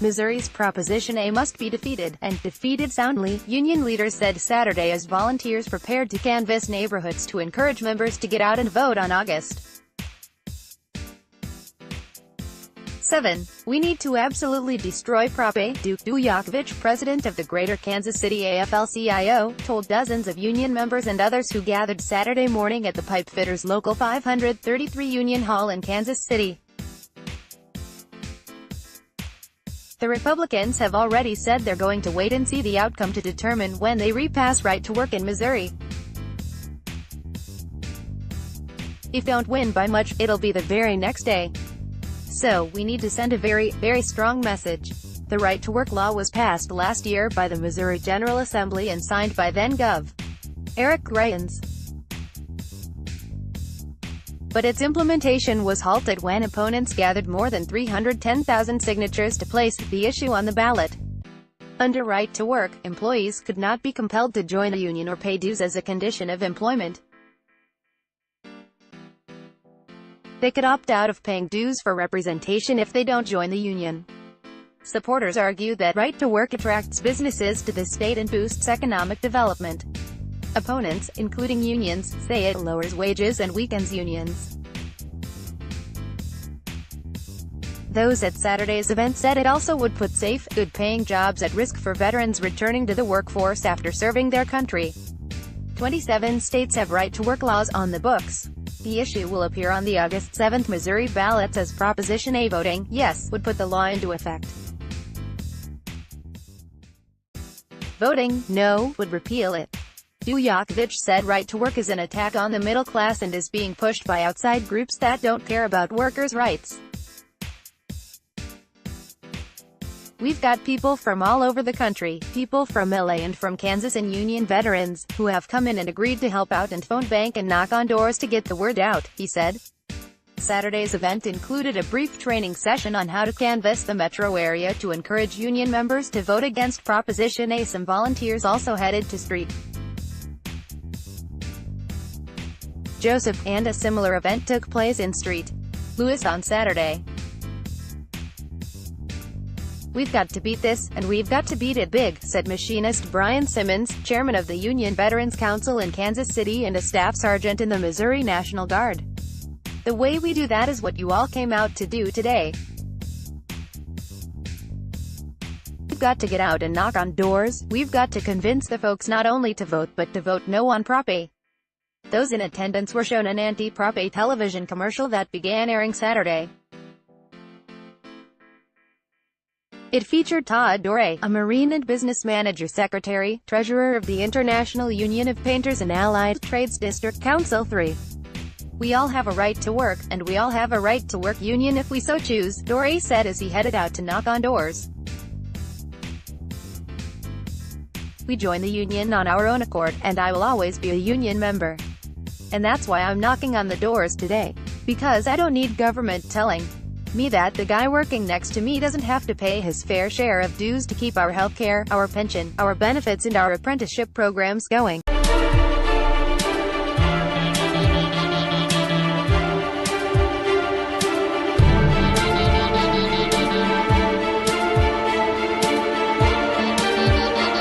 Missouri's Proposition A must be defeated, and defeated soundly, union leaders said Saturday as volunteers prepared to canvass neighborhoods to encourage members to get out and vote on August 7. "We need to absolutely destroy Prop A," Dujakovich, president of the Greater Kansas City AFL-CIO, told dozens of union members and others who gathered Saturday morning at the Pipefitters' Local 533 Union Hall in Kansas City. The Republicans have already said they're going to wait and see the outcome to determine when they repass right to work in Missouri. If don't win by much, it'll be the very next day. So, we need to send a very, very strong message. The right-to-work law was passed last year by the Missouri General Assembly and signed by then-Gov. Eric Greitens. But its implementation was halted when opponents gathered more than 310,000 signatures to place the issue on the ballot. Under right-to-work, employees could not be compelled to join a union or pay dues as a condition of employment. They could opt out of paying dues for representation if they don't join the union. Supporters argue that right to work attracts businesses to the state and boosts economic development. Opponents, including unions, say it lowers wages and weakens unions. Those at Saturday's event said it also would put safe, good-paying jobs at risk for veterans returning to the workforce after serving their country. 27 states have right-to-work laws on the books. The issue will appear on the August 7 Missouri ballots as Proposition A. Voting yes would put the law into effect. Voting no would repeal it. Dujakovich said right to work is an attack on the middle class and is being pushed by outside groups that don't care about workers' rights. "We've got people from all over the country, people from LA and from Kansas and union veterans, who have come in and agreed to help out and phone bank and knock on doors to get the word out," he said. Saturday's event included a brief training session on how to canvass the metro area to encourage union members to vote against Proposition A. Some volunteers also headed to St. Joseph, and a similar event took place in St. Louis on Saturday. "We've got to beat this, and we've got to beat it big," said machinist Brian Simmons, chairman of the Union Veterans Council in Kansas City and a staff sergeant in the Missouri National Guard. "The way we do that is what you all came out to do today. We've got to get out and knock on doors. We've got to convince the folks not only to vote but to vote no on Prop A." Those in attendance were shown an anti-Prop A television commercial that began airing Saturday. It featured Todd Doré, a Marine and Business Manager Secretary, Treasurer of the International Union of Painters and Allied Trades District Council 3. "We all have a right to work, and we all have a right to work union if we so choose," Doré said as he headed out to knock on doors. "We join the union on our own accord, and I will always be a union member. And that's why I'm knocking on the doors today. Because I don't need government telling me that the guy working next to me doesn't have to pay his fair share of dues to keep our health care, our pension, our benefits and our apprenticeship programs going."